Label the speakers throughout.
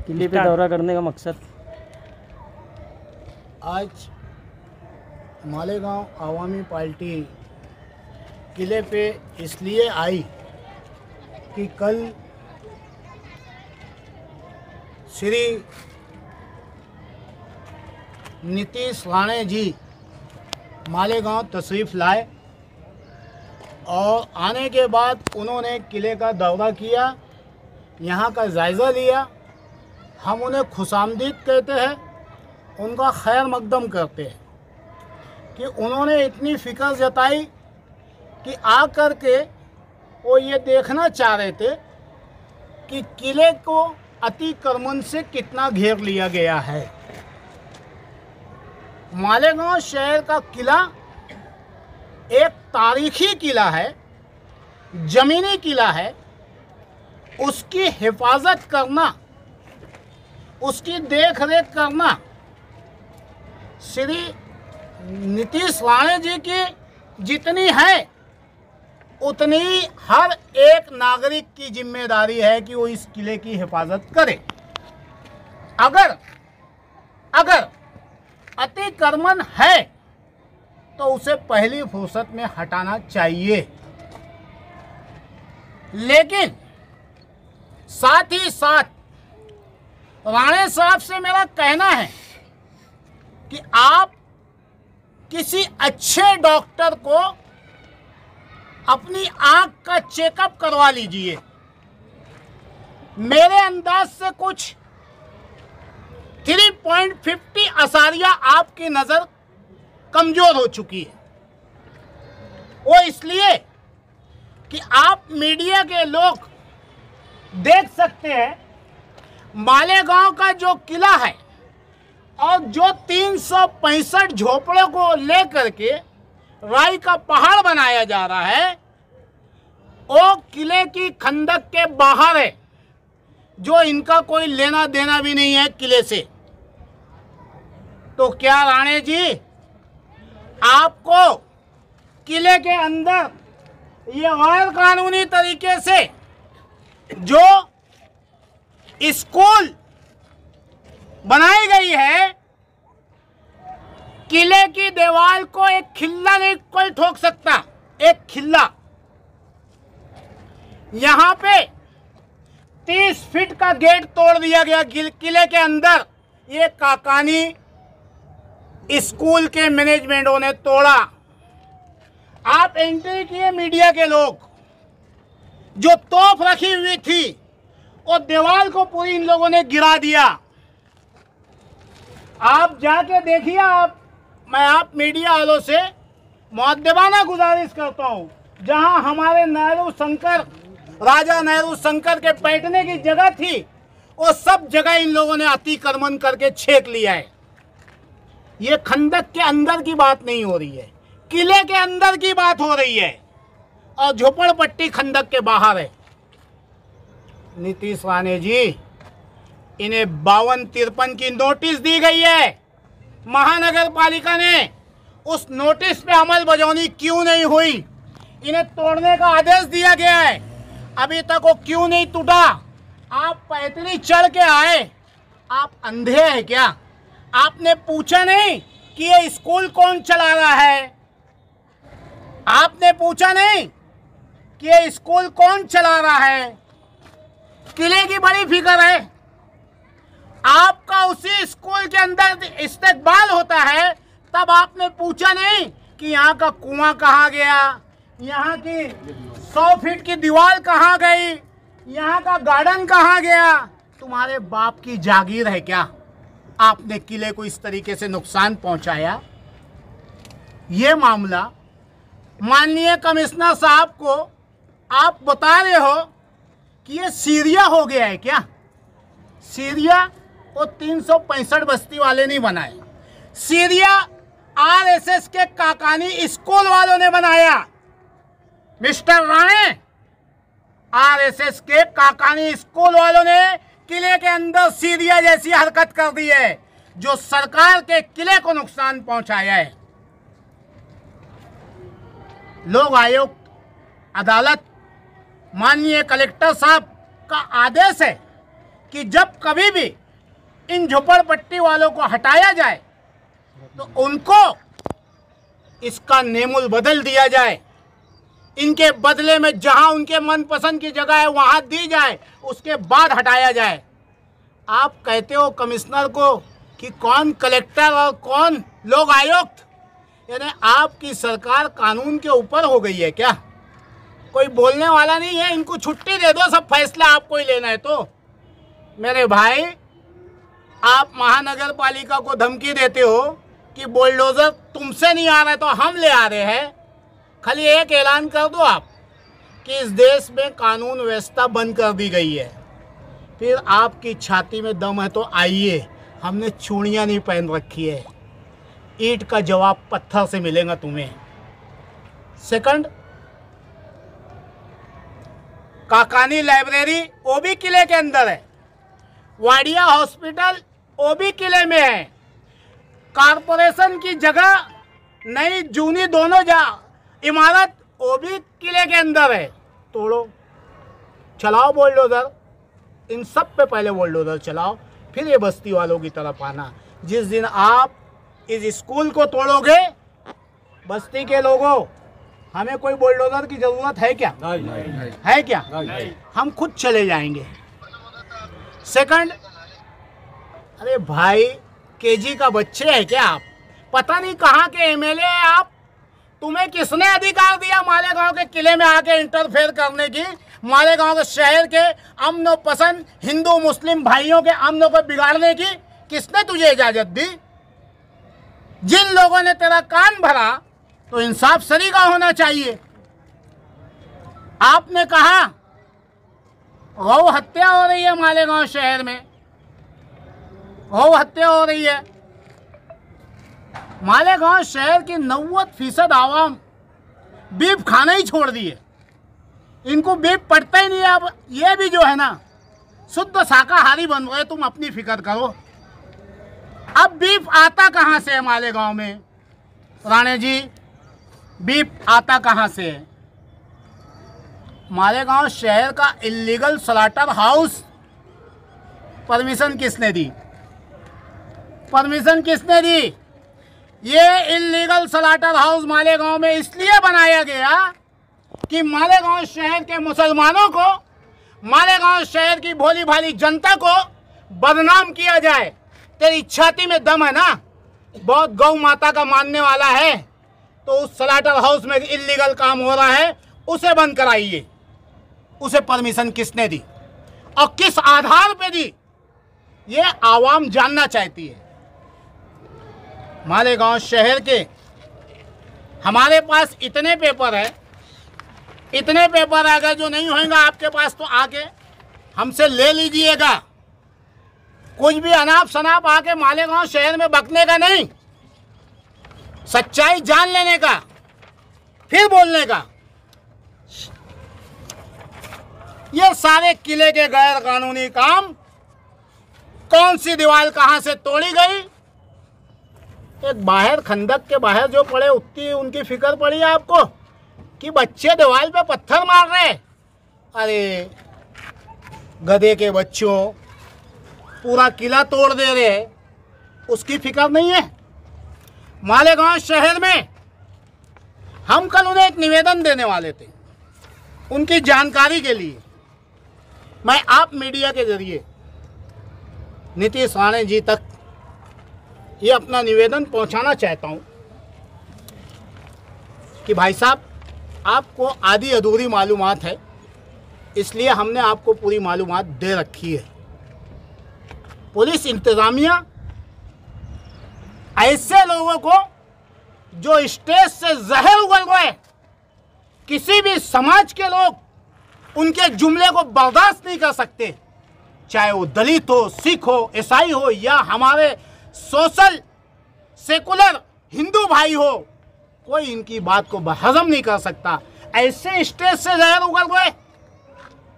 Speaker 1: किले पे दौरा करने का मकसद?
Speaker 2: आज मालेगांव आवामी पार्टी किले पे इसलिए आई कि कल श्री नीतीश राणे जी मालेगांव तशरीफ़ लाए और आने के बाद उन्होंने किले का दौरा किया, यहाँ का जायज़ा लिया। हम उन्हें खुशामदीद कहते हैं, उनका खैर मकदम करते हैं कि उन्होंने इतनी फ़िक्र जताई कि आ कर के वो ये देखना चाह रहे थे कि किले को अतिक्रमण से कितना घेर लिया गया है। मालेगांव शहर का किला एक तारीखी किला है, ज़मीनी किला है। उसकी हिफाजत करना, उसकी देख रेख करना श्री नीतीश राणे जी की जितनी है उतनी हर एक नागरिक की जिम्मेदारी है कि वो इस किले की हिफाजत करे। अगर अतिक्रमण है तो उसे पहली फुर्सत में हटाना चाहिए, लेकिन साथ ही साथ राणे साहब से मेरा कहना है कि आप किसी अच्छे डॉक्टर को अपनी आंख का चेकअप करवा लीजिए। मेरे अंदाज से कुछ 3.50 असारिया आपकी नज़र कमज़ोर हो चुकी है। वो इसलिए कि आप मीडिया के लोग देख सकते हैं मालेगांव का जो किला है और जो 365 झोपड़ों को लेकर के राई का पहाड़ बनाया जा रहा है, वो किले की खंदक के बाहर है, जो इनका कोई लेना देना भी नहीं है किले से। तो क्या राणे जी, आपको किले के अंदर ये गैर कानूनी तरीके से जो स्कूल बनाई गई है, किले की दीवार को एक खिल्ला नहीं कोई ठोक सकता, एक खिल्ला। यहां पे 30 फीट का गेट तोड़ दिया गया किले के अंदर। ये काकानी स्कूल के मैनेजमेंटों ने तोड़ा। आप एंट्री किए मीडिया के लोग, जो तोप रखी हुई थी और दीवार को पूरी इन लोगों ने गिरा दिया। आप जाके देखिए। मैं आप मीडिया वालों से मुअद्दबाना गुजारिश करता हूं, जहां हमारे राजा नेहरू शंकर के बैठने की जगह थी, वो सब जगह इन लोगों ने अतिक्रमण करके छेक लिया है। ये खंदक के अंदर की बात नहीं हो रही है, किले के अंदर की बात हो रही है और झोपड़पट्टी खंदक के बाहर है। नीतीश राणे जी, इन्हें 52-53 की नोटिस दी गई है। महानगर पालिका ने उस नोटिस पे अमल बजावनी क्यों नहीं हुई? इन्हें तोड़ने का आदेश दिया गया है, अभी तक वो क्यों नहीं टूटा? आप पैदल चढ़ के आए, आप अंधे हैं क्या? आपने पूछा नहीं कि ये स्कूल कौन चला रहा है? आपने पूछा नहीं कि ये स्कूल कौन चला रहा है? किले की बड़ी फिक्र है। आपका उसी स्कूल के अंदर इस्तेकबाल होता है, तब आपने पूछा नहीं कि यहाँ का कुआं कहाँ गया, यहाँ की 100 फीट की दीवार कहाँ गई, यहाँ का गार्डन कहाँ गया? तुम्हारे बाप की जागीर है क्या? आपने किले को इस तरीके से नुकसान पहुंचाया। ये मामला माननीय कमिश्नर साहब को आप बता रहे हो कि ये सीरिया हो गया है क्या? सीरिया वो 365 बस्ती वाले नहीं बनाए, सीरिया आरएसएस के काकानी स्कूल वालों ने बनाया। मिस्टर राणे, आरएसएस के काकानी स्कूल वालों ने किले के अंदर सीरिया जैसी हरकत कर दी है, जो सरकार के किले को नुकसान पहुंचाया है। लोक आयोग, अदालत, माननीय कलेक्टर साहब का आदेश है कि जब कभी भी इन झोपड़पट्टी वालों को हटाया जाए तो उनको इसका नेमुल बदल दिया जाए, इनके बदले में जहां उनके मनपसंद की जगह है वहां दी जाए, उसके बाद हटाया जाए। आप कहते हो कमिश्नर को कि कौन कलेक्टर और कौन लोक आयुक्त, यानी आपकी सरकार कानून के ऊपर हो गई है क्या? कोई बोलने वाला नहीं है, इनको छुट्टी दे दो, सब फैसला आपको ही लेना है। तो मेरे भाई, आप महानगर पालिका को धमकी देते हो कि बुलडोजर तुमसे नहीं आ रहा है तो हम ले आ रहे हैं। खाली एक ऐलान कर दो आप कि इस देश में कानून व्यवस्था बंद कर दी गई है, फिर आपकी छाती में दम है तो आइए। हमने चूड़ियाँ नहीं पहन रखी है, ईंट का जवाब पत्थर से मिलेगा तुम्हें। सेकंड, काकानी लाइब्रेरी वो भी किले के अंदर है, वाडिया हॉस्पिटल वो भी किले में है, कारपोरेशन की जगह नई जूनी दोनों इमारत वो भी किले के अंदर है। तोड़ो, चलाओ बुलडोजर, इन सब पे पहले बुलडोजर चलाओ, फिर ये बस्ती वालों की तरफ आना। जिस दिन आप इस स्कूल को तोड़ोगे, बस्ती के लोगों, हमें कोई बुलडोजर की जरूरत है क्या? नहीं। है क्या? नहीं। हम खुद चले जाएंगे। सेकंड, अरे भाई, केजी का बच्चे है क्या आप? पता नहीं कहाँ के एमएलए हैं आप। तुम्हें किसने अधिकार दिया मालेगांव के किले में आके इंटरफेयर करने की? मालेगांव के शहर के अमन पसंद हिंदू मुस्लिम भाइयों के अमन को बिगाड़ने की किसने तुझे इजाजत दी? जिन लोगों ने तेरा कान भरा तो इंसाफ सरीका होना चाहिए। आपने कहा गौ हत्या हो रही है मालेगांव शहर में, गौ हत्या हो रही है। मालेगांव शहर की 90% आवाम बीफ खाना ही छोड़ दी है, इनको बीफ पड़ता ही नहीं है। अब ये भी जो है ना, शुद्ध शाकाहारी बन रहे, तुम अपनी फिक्र करो। अब बीफ आता कहाँ से है मालेगांव में? राणे जी, बीफ आता कहाँ से है? मालेगांव शहर का इलीगल स्लॉटर हाउस परमिशन किसने दी? परमिशन किसने दी? ये इलीगल स्लॉटर हाउस मालेगांव में इसलिए बनाया गया कि मालेगांव शहर के मुसलमानों को, मालेगांव शहर की भोली भाली जनता को बदनाम किया जाए। तेरी छाती में दम है ना, बहुत गौ माता का मानने वाला है, तो उस स्लॉटर हाउस में इलीगल काम हो रहा है, उसे बंद कराइए। उसे परमिशन किसने दी और किस आधार पे दी, ये आवाम जानना चाहती है। मालेगांव शहर के हमारे पास इतने पेपर है, इतने पेपर अगर जो नहीं होंगे आपके पास तो आके हमसे ले लीजिएगा। कुछ भी अनाप शनाप आके मालेगांव शहर में बकने का नहीं, सच्चाई जान लेने का, फिर बोलने का। ये सारे किले के गैर कानूनी काम, कौन सी दीवार कहां से तोड़ी गई, एक बाहर खंदक के बाहर जो पड़े उतनी उनकी फिक्र पड़ी आपको कि बच्चे दीवार पे पत्थर मार रहे। अरे गधे के बच्चों, पूरा किला तोड़ दे रहे, उसकी फिक्र नहीं है। मालेगांव शहर में हम कल उन्हें एक निवेदन देने वाले थे, उनकी जानकारी के लिए मैं आप मीडिया के जरिए नीतीश राणे जी तक ये अपना निवेदन पहुंचाना चाहता हूं कि भाई साहब, आपको आधी अधूरी मालूमात है, इसलिए हमने आपको पूरी मालूमात दे रखी है। पुलिस इंतजामिया ऐसे लोगों को जो स्टेज से जहर उगल गए, किसी भी समाज के लोग उनके जुमले को बर्दाश्त नहीं कर सकते, चाहे वो दलित हो, सिख हो, ईसाई हो या हमारे सोशल सेकुलर हिंदू भाई हो, कोई इनकी बात को हजम नहीं कर सकता। ऐसे स्टेज से जहर उगल गए।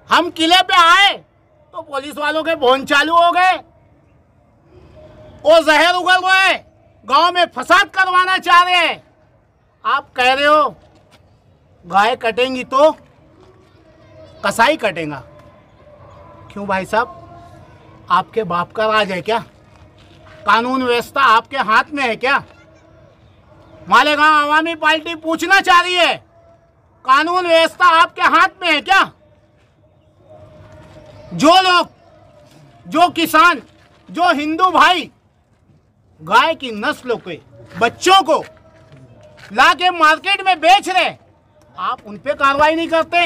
Speaker 2: हम किले पे आए तो पुलिस वालों के फोन चालू हो गए, वो जहर उगल गए, गांव में फसाद करवाना चाह रहे हैं। आप कह रहे हो गाय कटेंगी तो कसाई कटेगा। क्यों भाई साहब? आपके बाप का राज है क्या? कानून व्यवस्था आपके हाथ में है क्या? मालेगांव आवामी पार्टी पूछना चाह रही है, कानून व्यवस्था आपके हाथ में है क्या? जो लोग, जो किसान, जो हिंदू भाई गाय की नस्ल के बच्चों को लाके मार्केट में बेच रहे, आप उन पे कार्रवाई नहीं करते,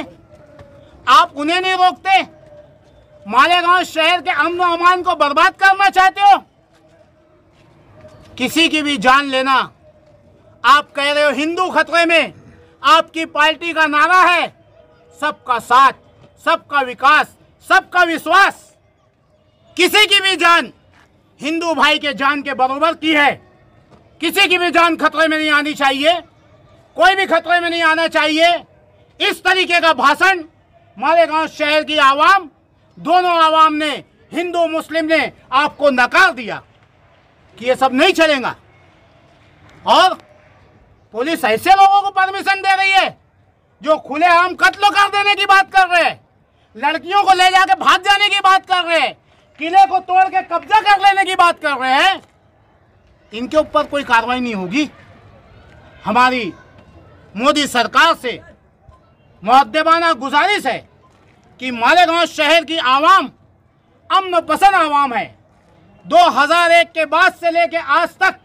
Speaker 2: आप उन्हें नहीं रोकते। मालेगांव शहर के अमन और अमान को बर्बाद करना चाहते हो, किसी की भी जान लेना। आप कह रहे हो हिंदू खतरे में, आपकी पार्टी का नारा है सबका साथ, सबका विकास, सबका विश्वास। किसी की भी जान हिंदू भाई के जान के बराबर की है, किसी की भी जान खतरे में नहीं आनी चाहिए, कोई भी खतरे में नहीं आना चाहिए। इस तरीके का भाषण मालेगांव शहर की आवाम, दोनों आवाम ने, हिंदू मुस्लिम ने आपको नकार दिया कि ये सब नहीं चलेगा। और पुलिस ऐसे लोगों को परमिशन दे रही है जो खुलेआम कत्ल कर देने की बात कर रहे हैं, लड़कियों को ले जाके भाग जाने की बात कर रहे हैं, किले को तोड़ के कब्जा कर लेने की बात कर रहे हैं। इनके ऊपर कोई कार्रवाई नहीं होगी। हमारी मोदी सरकार से मुअद्दबाना गुजारिश है कि मालेगांव शहर की आवाम अमन पसंद आवाम है। 2001 के बाद से लेके आज तक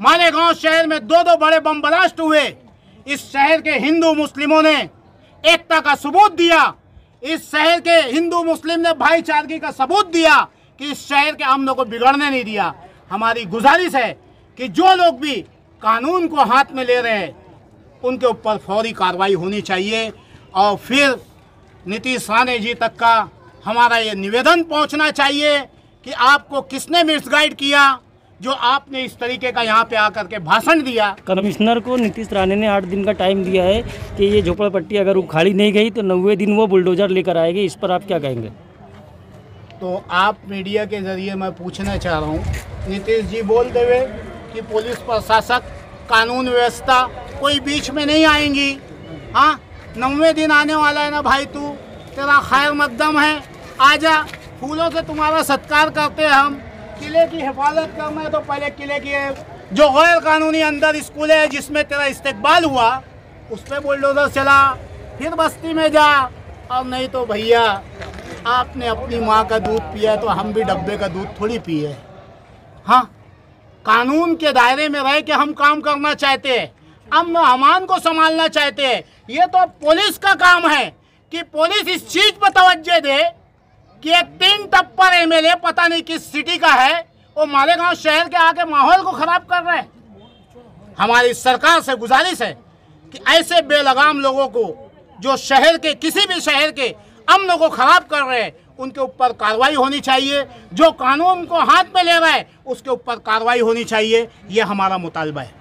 Speaker 2: मालेगांव शहर में 2 बड़े बम ब्लास्ट हुए। इस शहर के हिंदू मुस्लिमों ने एकता का सबूत दिया, इस शहर के हिंदू मुस्लिम ने भाईचारगी का सबूत दिया कि इस शहर के अमन को बिगड़ने नहीं दिया। हमारी गुजारिश है कि जो लोग भी कानून को हाथ में ले रहे हैं उनके ऊपर फौरी कार्रवाई होनी चाहिए। और फिर नीतीश राणे जी तक का हमारा ये निवेदन पहुंचना चाहिए कि आपको किसने मिसगाइड किया जो आपने इस तरीके का यहाँ पे आकर के भाषण दिया।
Speaker 1: कमिश्नर को नीतीश राणे ने 8 दिन का टाइम दिया है कि ये झोपड़पट्टी अगर उखाड़ी नहीं गई तो 90वें दिन वो बुलडोजर लेकर आएंगे। इस पर आप क्या कहेंगे?
Speaker 2: तो आप मीडिया के जरिए मैं पूछना चाह रहा हूँ, नीतीश जी बोलते हुए कि पुलिस प्रशासक, कानून व्यवस्था कोई बीच में नहीं आएंगी। हाँ, 90वें दिन आने वाला है ना भाई, तू तेरा खैर मकदम है, आजा, फूलों से तुम्हारा सत्कार करते हैं हम। किले की हिफाजत करना है तो पहले किले की जो गैर कानूनी अंदर स्कूल है जिसमें तेरा इस्तेकबाल हुआ उस पर बुलडोजर चला, फिर बस्ती में जा। और नहीं तो भैया, आपने अपनी माँ का दूध पिया है तो हम भी डब्बे का दूध थोड़ी पिए। हाँ, कानून के दायरे में रह के हम काम करना चाहते हैं, अमन अमान को संभालना चाहते हैं। ये तो पुलिस का काम है कि पुलिस इस चीज पर तवज्जो दे कि एक 3 टप्पर एमएलए पता नहीं किस सिटी का है, वो मालेगांव शहर के आके माहौल को खराब कर रहे हैं। हमारी सरकार से गुजारिश है कि ऐसे बेलगाम लोगों को जो शहर के, किसी भी शहर के अमन को खराब कर रहे हैं उनके ऊपर कार्रवाई होनी चाहिए। जो कानून को हाथ में ले रहा है उसके ऊपर कार्रवाई होनी चाहिए। ये हमारा मुतालबा है।